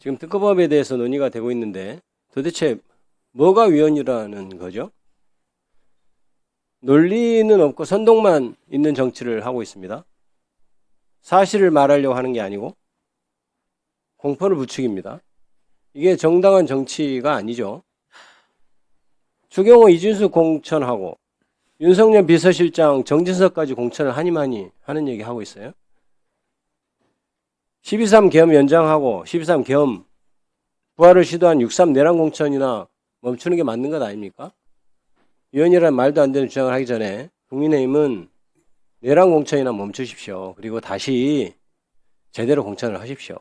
지금 특검법에 대해서 논의가 되고 있는데 도대체 뭐가 위헌이라는 거죠? 논리는 없고 선동만 있는 정치를 하고 있습니다. 사실을 말하려고 하는 게 아니고 공포를 부추깁니다. 이게 정당한 정치가 아니죠. 추경호, 이준수 공천하고 윤석열 비서실장, 정진석까지 공천을 하니마니 하는 얘기 하고 있어요. 12.3 계엄 연장하고 12.3 계엄 부활을 시도한 6.3 내란 공천이나 멈추는 게 맞는 것 아닙니까? 위헌이라는 말도 안 되는 주장을 하기 전에 국민의힘은 내란 공천이나 멈추십시오. 그리고 다시 제대로 공천을 하십시오.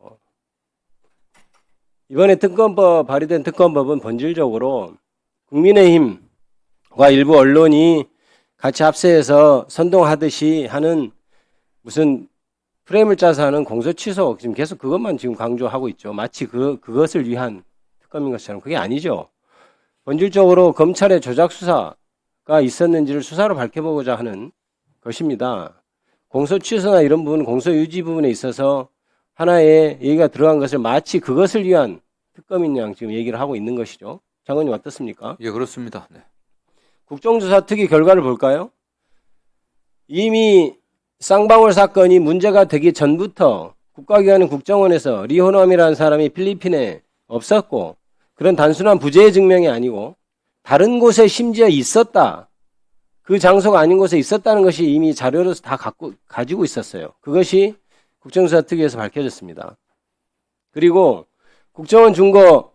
이번에 특검법 발의된 특검법은 본질적으로 국민의힘과 일부 언론이 같이 합세해서 선동하듯이 하는 무슨 프레임을 짜서 하는 공소 취소, 지금 계속 그것만 지금 강조하고 있죠. 마치 그것을 위한 특검인 것처럼. 그게 아니죠. 본질적으로 검찰의 조작 수사가 있었는지를 수사로 밝혀보고자 하는 것입니다. 공소 취소나 이런 부분, 공소 유지 부분에 있어서 하나의 얘기가 들어간 것을 마치 그것을 위한 특검인 양 지금 얘기를 하고 있는 것이죠. 장관님 어떻습니까? 예, 그렇습니다. 네. 국정조사 특위 결과를 볼까요? 이미 쌍방울 사건이 문제가 되기 전부터 국가기관인 국정원에서 리호남이라는 사람이 필리핀에 없었고 그런 단순한 부재의 증명이 아니고 다른 곳에 심지어 있었다. 그 장소가 아닌 곳에 있었다는 것이 이미 자료로서 다 가지고 있었어요. 그것이 국정조사 특위에서 밝혀졌습니다. 그리고 국정원 준거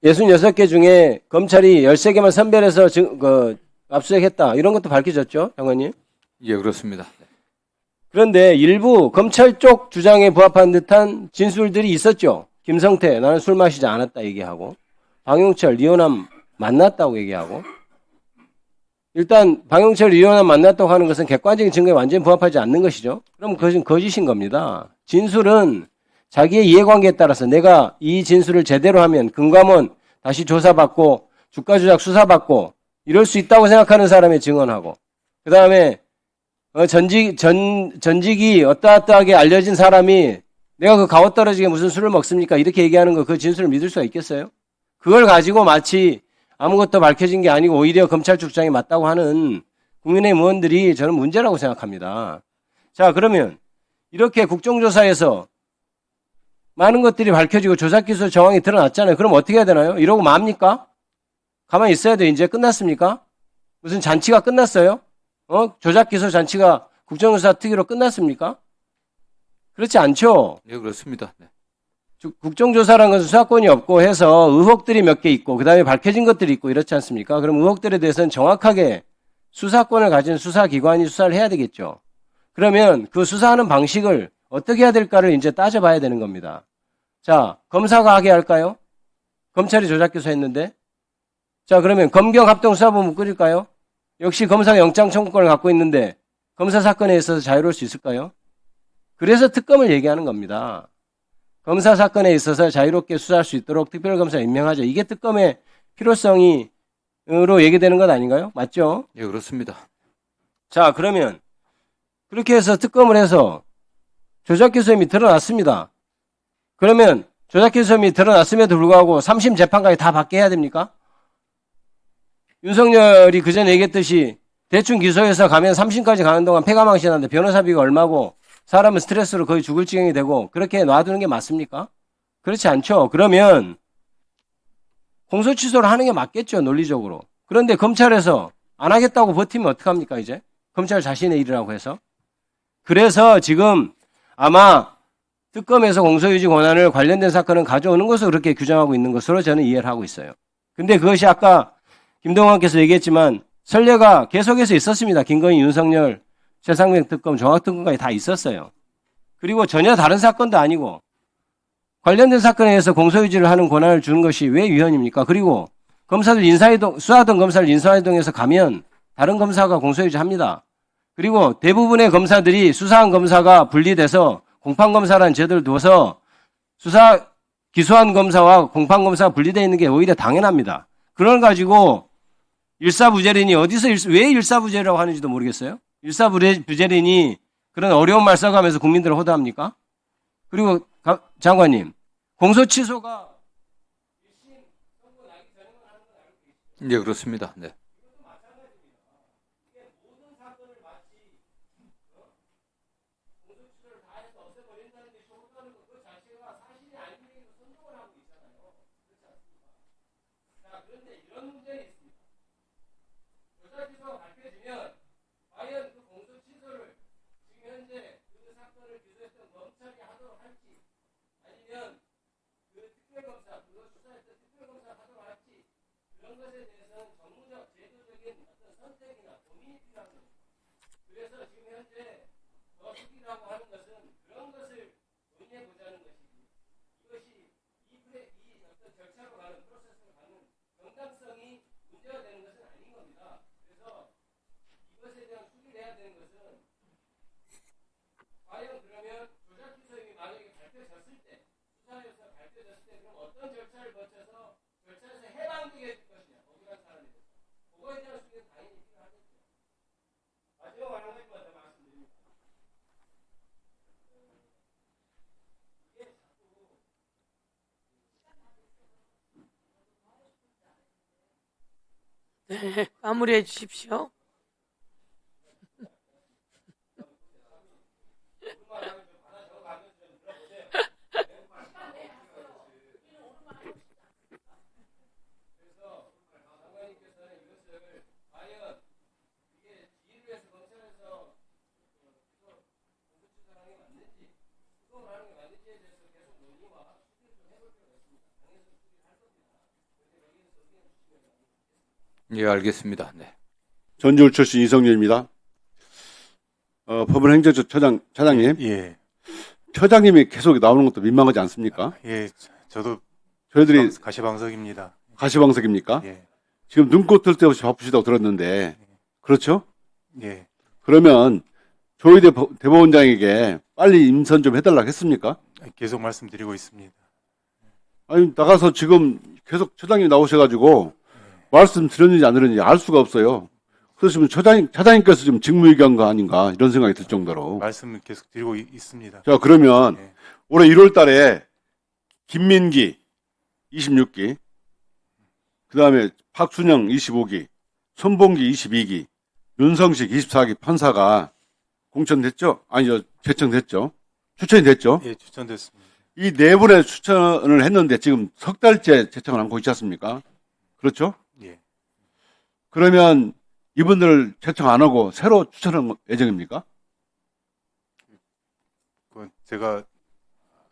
66개 중에 검찰이 13개만 선별해서 압수수색했다. 이런 것도 밝혀졌죠, 장관님? 예, 그렇습니다. 네. 그런데 일부 검찰 쪽 주장에 부합한 듯한 진술들이 있었죠. 김성태, 나는 술 마시지 않았다 얘기하고, 방용철, 리호남 만났다고 얘기하고, 일단 방용철, 리호남 만났다고 하는 것은 객관적인 증거에 완전히 부합하지 않는 것이죠. 그럼 그것은 거짓인 겁니다. 진술은 자기의 이해관계에 따라서 내가 이 진술을 제대로 하면 금감원 다시 조사받고 주가조작 수사받고 이럴 수 있다고 생각하는 사람의 증언하고 그 다음에 전직이 어떠어떠하게 알려진 사람이 내가 그 가오떨어지게 무슨 술을 먹습니까? 이렇게 얘기하는 거 그 진술을 믿을 수가 있겠어요? 그걸 가지고 마치 아무것도 밝혀진 게 아니고 오히려 검찰 주장이 맞다고 하는 국민의힘 의원들이 저는 문제라고 생각합니다. 자, 그러면 이렇게 국정조사에서 많은 것들이 밝혀지고 조작기소 정황이 드러났잖아요. 그럼 어떻게 해야 되나요? 이러고 맙니까? 가만히 있어야 돼. 이제 끝났습니까? 무슨 잔치가 끝났어요? 조작기소 잔치가 국정조사 특위로 끝났습니까? 그렇지 않죠. 예, 그렇습니다. 네. 국정조사라는 것은 수사권이 없고 해서 의혹들이 몇 개 있고 그다음에 밝혀진 것들이 있고 이렇지 않습니까? 그럼 의혹들에 대해서는 정확하게 수사권을 가진 수사기관이 수사를 해야 되겠죠. 그러면 그 수사하는 방식을 어떻게 해야 될까를 이제 따져봐야 되는 겁니다. 자, 검사가 하게 할까요? 검찰이 조작기소했는데. 자, 그러면 검경합동수사본부 꾸릴까요? 역시 검사가 영장 청구권을 갖고 있는데 검사 사건에 있어서 자유로울 수 있을까요? 그래서 특검을 얘기하는 겁니다. 검사 사건에 있어서 자유롭게 수사할 수 있도록 특별검사 임명하자. 이게 특검의 필요성으로 얘기되는 것 아닌가요? 맞죠? 예, 그렇습니다. 자, 그러면 그렇게 해서 특검을 해서 조작기소 혐의 드러났습니다. 그러면 조작기소 혐의 드러났음에도 불구하고 3심 재판까지 다 받게 해야 됩니까? 윤석열이 그전에 얘기했듯이 대충 기소해서 가면 3심까지 가는 동안 폐가망신하는데 변호사비가 얼마고 사람은 스트레스로 거의 죽을 지경이 되고 그렇게 놔두는 게 맞습니까? 그렇지 않죠. 그러면 공소 취소를 하는 게 맞겠죠. 논리적으로. 그런데 검찰에서 안 하겠다고 버티면 어떡합니까 이제? 검찰 자신의 일이라고 해서. 그래서 지금 아마 특검에서 공소유지 권한을 관련된 사건은 가져오는 것으로 그렇게 규정하고 있는 것으로 저는 이해를 하고 있어요. 근데 그것이 아까 김동완께서 얘기했지만 선례가 계속해서 있었습니다. 김건희, 윤석열, 최상병 특검, 정확특검까지 다 있었어요. 그리고 전혀 다른 사건도 아니고 관련된 사건에 대해서 공소유지를 하는 권한을 주는 것이 왜 위헌입니까? 그리고 검사들 인사이동, 수사하던 검사를 인사이동해서 가면 다른 검사가 공소유지 합니다. 그리고 대부분의 검사들이 수사한 검사가 분리돼서 공판검사라는 제도를 두어서 기소한 검사와 공판검사가 분리되어 있는 게 오히려 당연합니다. 그걸 가지고 일사부재린이 왜 일사부재라고 하는지도 모르겠어요. 일사부재린이 그런 어려운 말 써가면서 국민들을 호도합니까? 그리고 장관님, 공소 취소가 예, 그렇습니다. 네. 네, 마무리해 주십시오. 예, 알겠습니다. 네. 전주울 출신 이성윤입니다. 법원행정처 차장님, 예, 처장님이 계속 나오는 것도 민망하지 않습니까? 예, 저도 저희들이 가시방석입니다. 가시방석입니까? 예, 지금 눈꽃 뜰 데 없이 바쁘시다고 들었는데, 그렇죠? 예, 그러면 조희대 대법원장에게 빨리 임선 좀 해달라고 했습니까? 계속 말씀드리고 있습니다. 아니, 나가서 지금 계속 처장님 나오셔가지고, 말씀 드렸는지 안 드렸는지 알 수가 없어요. 그래서 지금 차장님께서 좀 직무유기한 거 아닌가, 이런 생각이 들 정도로. 말씀을 계속 드리고 있습니다. 자, 그러면 예. 올해 1월 달에 김민기 26기, 그 다음에 박순영 25기, 손봉기 22기, 윤성식 24기 판사가 공천됐죠? 아니죠, 제청됐죠? 추천이 됐죠? 예, 추천됐습니다. 이 네 분의 추천을 했는데 지금 석 달째 제청을 안고 있지 않습니까? 그렇죠? 예, 그러면 이분들을 제청 안 하고 새로 추천할 예정입니까? 그건 제가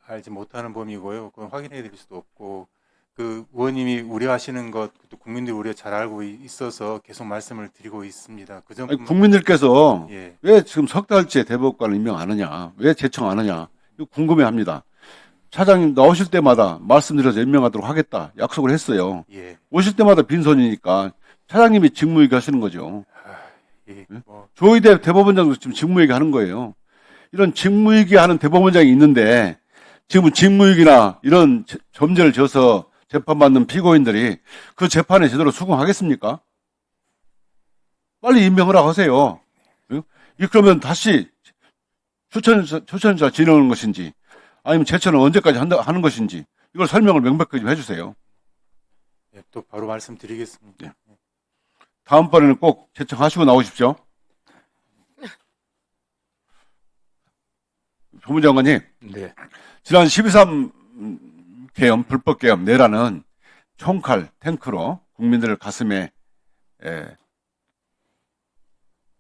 알지 못하는 범위고요. 그건 확인해 드릴 수도 없고, 그 의원님이 우려하시는 것, 또 국민들이 우려 잘 알고 있어서 계속 말씀을 드리고 있습니다. 그 아니, 점뿐만. 국민들께서 예, 왜 지금 석 달째 대법관을 임명 안 하냐? 왜 제청 안 하냐? 이거 궁금해 합니다. 차장님 나오실 때마다 말씀드려서 임명하도록 하겠다. 약속을 했어요. 예, 오실 때마다 빈손이니까 차장님이 직무유기 하시는 거죠. 예, 뭐, 조희대 대법원장도 지금 직무유기 하는 거예요. 이런 직무유기 하는 대법원장이 있는데 지금 직무유기나 이런 점제를 져서 재판받는 피고인들이 그 재판에 제대로 수긍하겠습니까? 빨리 임명을 하세요. 그러면 다시 추천자 진행하는 것인지 아니면 제천은 언제까지 하는 것인지 이걸 설명을 명백하게 좀 해주세요. 예, 또 바로 말씀드리겠습니다. 다음번에는 꼭 제청하시고 나오십시오. 법무장관님, 네. 지난 12.3 계엄, 불법 계엄 내라는 총칼, 탱크로 국민들을 가슴에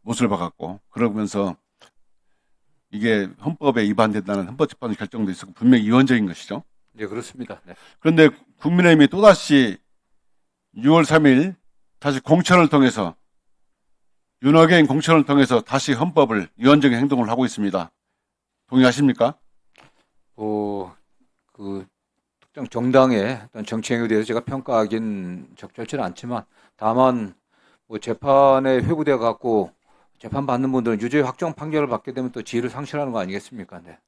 못을 박았고 그러면서 이게 헌법에 위반된다는 헌법재판소 결정도 있었고 분명히 위헌적인 것이죠. 예, 그렇습니다. 네. 그런데 국민의힘이 또다시 6월 3일 다시 공천을 통해서 윤호개인 공천을 통해서 다시 헌법을 위헌적인 행동을 하고 있습니다. 동의하십니까? 그 특정 정당의 어떤 정치 행위에 대해서 제가 평가하기는 적절치는 않지만 다만 뭐 재판에 회부돼 갖고 재판 받는 분들은 유죄 확정 판결을 받게 되면 또 지위를 상실하는 거 아니겠습니까? 네.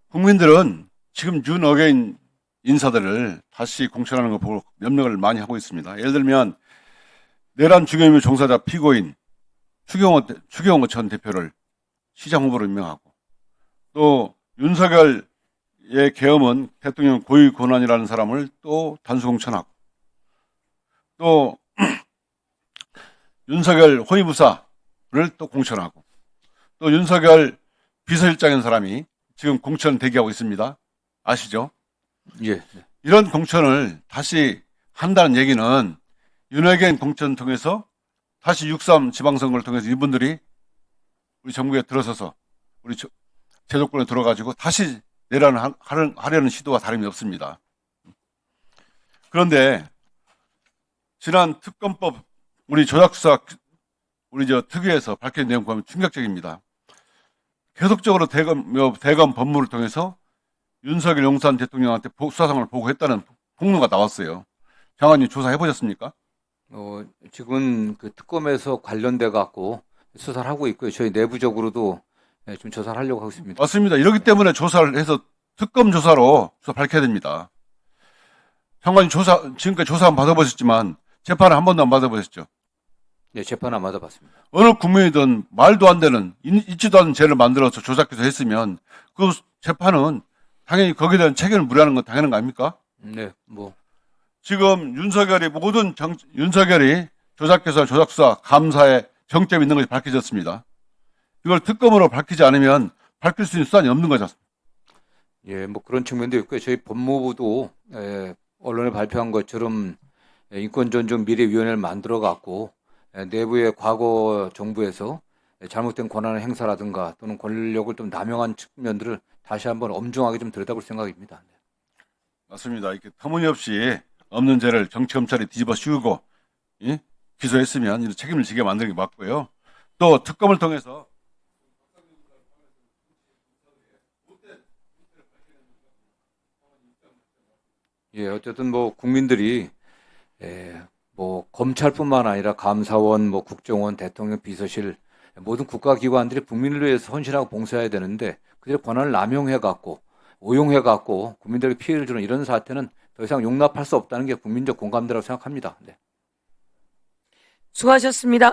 국민들은 지금 윤어게인 인사들을 다시 공천하는 거 보고 염려를 많이 하고 있습니다. 예를 들면 내란 중형의 종사자 피고인 추경호 전 대표를 시장 후보로 임명하고 또 윤석열 윤석열의 계엄은 대통령 고위 권한이라는 사람을 또 단수공천하고 또 윤석열 호위무사를 또 공천하고 또 윤석열 비서실장인 사람이 지금 공천 대기하고 있습니다. 아시죠? 예. 이런 공천을 다시 한다는 얘기는 윤핵관 공천 통해서 다시 6.3 지방선거를 통해서 이분들이 우리 정부에 들어서서 우리 제도권에 들어가지고 다시 하려는 시도와 다름이 없습니다. 그런데 지난 특검법 우리 조작수사 우리 특위에서 밝힌 내용 보면 충격적입니다. 계속적으로 대검 법무를 통해서 윤석열 용산 대통령한테 수사상을 보고했다는 폭로가 나왔어요. 장관님 조사해 보셨습니까? 지금 그 특검에서 관련돼 갖고 수사를 하고 있고요. 저희 내부적으로도 좀 조사를 하려고 하고 있습니다. 맞습니다. 이러기 때문에 조사를 해서 특검 조사로 밝혀야 됩니다. 장관님 지금까지 조사 한번 받아보셨지만 재판을 한 번도 안 받아보셨죠? 네, 재판 안 받아봤습니다. 어느 국민이든 말도 안 되는 있지도 않은 죄를 만들어서 조작해서 했으면 그 재판은 당연히 거기에 대한 책임을 물어야하는 건 당연한 거 아닙니까? 네, 뭐 지금 윤석열이 조작해서 조작수사 감사에 정점이 있는 것이 밝혀졌습니다. 이걸 특검으로 밝히지 않으면 밝힐 수 있는 수단이 없는 거죠. 예, 뭐 그런 측면도 있고요. 저희 법무부도 언론에 발표한 것처럼 인권존중미래위원회를 만들어 갖고 내부의 과거 정부에서 잘못된 권한을 행사라든가 또는 권력을 좀 남용한 측면들을 다시 한번 엄중하게 좀 들여다볼 생각입니다. 맞습니다. 이렇게 터무니없이 없는 죄를 정치검찰이 뒤집어 씌우고 기소했으면 이런 책임을 지게 만드는 게 맞고요. 또 특검을 통해서 예, 어쨌든 뭐 국민들이 뭐 검찰뿐만 아니라 감사원, 뭐 국정원, 대통령 비서실 모든 국가기관들이 국민을 위해서 헌신하고 봉사해야 되는데 그들의 권한을 남용해 갖고 오용해 갖고 국민들에게 피해를 주는 이런 사태는 더 이상 용납할 수 없다는 게 국민적 공감대라고 생각합니다. 네. 수고하셨습니다.